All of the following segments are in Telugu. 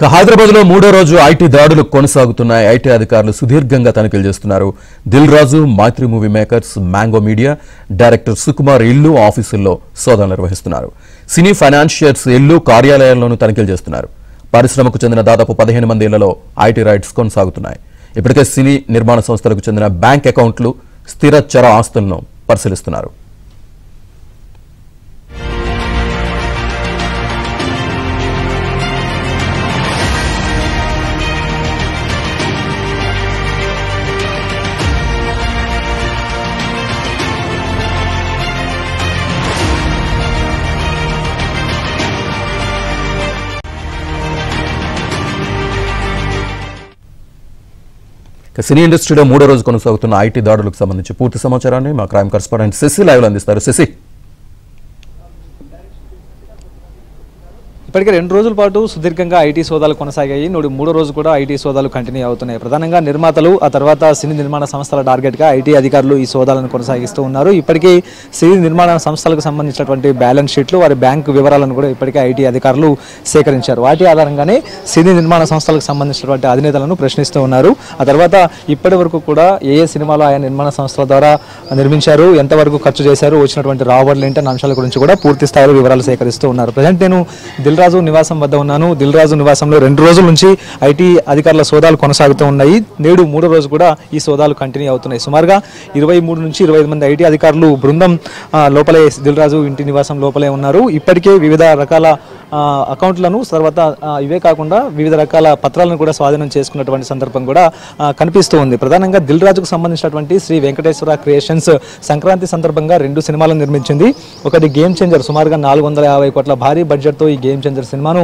హైదరాబాద్లో మూడో రోజు ఐటీ దాడులు కొనసాగుతున్నాయి. ఐటీ అధికారులు సుదీర్ఘంగా తనిఖీలు చేస్తున్నారు. Dil Raju, Mythri movie makers, mango media, director Sukumar ఇల్లు, ఆఫీసుల్లో సోదాలు నిర్వహిస్తున్నారు. సినీ ఫైనాన్షియర్స్ ఇల్లు, కార్యాలయాల్లోనూ తనిఖీలు చేస్తున్నారు. పరిశ్రమకు చెందిన దాదాపు 15 మంది ఇళ్లలో ఐటీ రైడ్స్ కొనసాగుతున్నాయి. ఇప్పటికే సినీ నిర్మాణ సంస్థలకు చెందిన బ్యాంక్ అకౌంట్లు, స్థిర చర ఆస్తులను పరిశీలిస్తున్నారు. సినీ ఇండస్ట్రీలో మూడో రోజు కొనసాగుతున్న ఐటీ దాడులకు సంబంధించి పూర్తి సమాచారాన్ని మా క్రైమ్ కరెస్పాండెంట్ శశి లైవ్లో అందిస్తారు. శశి, ఇప్పటికే 2 రోజుల పాటు సుదీర్ఘంగా ఐటీ సోదాలు కొనసాగాయి. మూడో రోజు కూడా ఐటీ సోదాలు కంటిన్యూ అవుతున్నాయి. ప్రధానంగా నిర్మాతలు, ఆ తర్వాత సినీ నిర్మాణ సంస్థల టార్గెట్గా ఐటీ అధికారులు ఈ సోదాలను కొనసాగిస్తూ ఉన్నారు. ఇప్పటికీ సినీ నిర్మాణ సంస్థలకు సంబంధించినటువంటి బ్యాలెన్స్ షీట్లు, వారి బ్యాంకు వివరాలను కూడా ఇప్పటికే ఐటీ అధికారులు సేకరించారు. వాటి ఆధారంగానే సినీ నిర్మాణ సంస్థలకు సంబంధించినటువంటి అధినేతలను ప్రశ్నిస్తూ ఉన్నారు. ఆ తర్వాత ఇప్పటి వరకు కూడా ఏ సినిమాలు ఆయా నిర్మాణ సంస్థల ద్వారా నిర్మించారు, ఎంతవరకు ఖర్చు చేశారు, వచ్చినటువంటి రాబడులు ఏంటన్న అంశాల గురించి కూడా పూర్తి స్థాయిలో వివరాలు సేకరిస్తూ ఉన్నారు. ప్రజెంట్ నేను దిల్ రాజు నివాసం వద్ద ఉన్నాను. దిల్ రాజు నివాసంలో 2 రోజుల నుంచి ఐటీ అధికారుల సోదాలు కొనసాగుతూ ఉన్నాయి. నేడు మూడో రోజు కూడా ఈ సోదాలు కంటిన్యూ అవుతున్నాయి. సుమారుగా 23 నుంచి 25 మంది ఐటీ అధికారులు బృందం లోపలే దిల్ రాజు ఇంటి నివాసం లోపలే ఉన్నారు. ఇప్పటికే వివిధ రకాల అకౌంట్లను, తర్వాత ఇవే కాకుండా వివిధ రకాల పత్రాలను కూడా స్వాధీనం చేసుకున్నటువంటి సందర్భం కూడా కనిపిస్తూ ఉంది. ప్రధానంగా దిల్ రాజుకు సంబంధించినటువంటి శ్రీ వెంకటేశ్వర క్రియేషన్స్ సంక్రాంతి సందర్భంగా 2 సినిమాలను నిర్మించింది. ఒకటి గేమ్ చేంజర్, సుమారుగా 450 కోట్ల భారీ బడ్జెట్తో ఈ గేమ్ చేంజర్ సినిమాను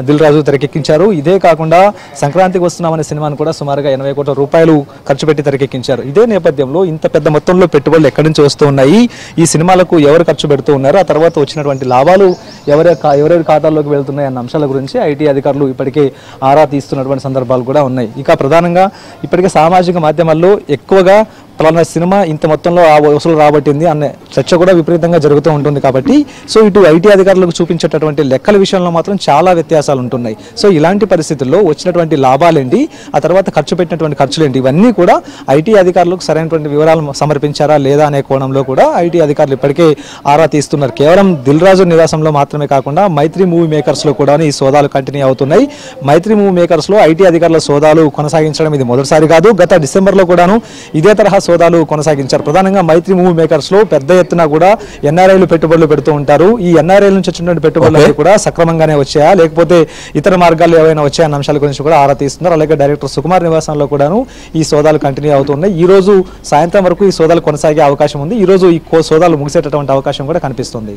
దిల్ రాజు తెరకెక్కించారు. ఇదే కాకుండా సంక్రాంతికి వస్తున్నామనే సినిమాను కూడా సుమారుగా 80 కోట్ల రూపాయలు ఖర్చు పెట్టి తెరకెక్కించారు. ఇదే నేపథ్యంలో ఇంత పెద్ద మొత్తంలో పెట్టుబడులు ఎక్కడి నుంచి వస్తూ ఉన్నాయి, ఈ సినిమాలకు ఎవరు ఖర్చు పెడుతూ ఉన్నారు, ఆ తర్వాత వచ్చినటువంటి లాభాలు ఎవరెవరి ఖాతాల్లోకి వెళ్తున్నాయి అన్న అంశాల గురించి ఐటీ అధికారులు ఇప్పటికే ఆరా తీస్తున్నటువంటి సందర్భాలు కూడా ఉన్నాయి. ఇక ప్రధానంగా ఇప్పటికే సామాజిక మాధ్యమాల్లో ఎక్కువగా పలానా సినిమా ఇంత మొత్తంలో వసూలు రాబట్టింది అనే చర్చ కూడా విపరీతంగా జరుగుతూ ఉంటుంది. కాబట్టి సో ఇటు ఐటీ అధికారులకు చూపించేటటువంటి లెక్కల విషయంలో మాత్రం చాలా వ్యత్యాసాలు ఉంటున్నాయి. సో ఇలాంటి పరిస్థితుల్లో వచ్చినటువంటి లాభాలేంటి, ఆ తర్వాత ఖర్చు పెట్టినటువంటి ఖర్చులేంటి, ఇవన్నీ కూడా ఐటీ అధికారులకు సరైనటువంటి వివరాలు సమర్పించారా లేదా అనే కోణంలో కూడా ఐటీ అధికారులు ఇప్పటికే ఆరా తీస్తున్నారు. కేవలం దిల్ రాజు నివాసంలో మాత్రమే కాకుండా మైత్రి మూవీ మేకర్స్లో కూడా ఈ సోదాలు కంటిన్యూ అవుతున్నాయి. మైత్రి మూవీ మేకర్స్లో ఐటీ అధికారుల సోదాలు కొనసాగించడం ఇది మొదటిసారి కాదు. గత డిసెంబర్లో కూడాను ఇదే తరహా సోదాలు కొనసాగించారు. ప్రధానంగా మైత్రి మూవీ మేకర్స్ లో పెద్ద ఎత్తున కూడా ఎన్ఆర్ఐలు పెట్టుబడులు పెడుతూ ఉంటారు. ఈ ఎన్ఆర్ఐల నుంచి వచ్చినటువంటి పెట్టుబడులు కూడా సక్రమంగానే వచ్చాయా, లేకపోతే ఇతర మార్గాలు ఏవైనా వచ్చాయన్న అంశాల గురించి కూడా ఆరా తీస్తున్నారు. అలాగే డైరెక్టర్ సుకుమార్ నివాసంలో కూడాను ఈ సోదాలు కంటిన్యూ అవుతున్నాయి. ఈ రోజు సాయంత్రం వరకు ఈ సోదాలు కొనసాగే అవకాశం ఉంది. ఈ రోజు ఈ సోదాలు ముగిసేటటువంటి అవకాశం కూడా కనిపిస్తుంది.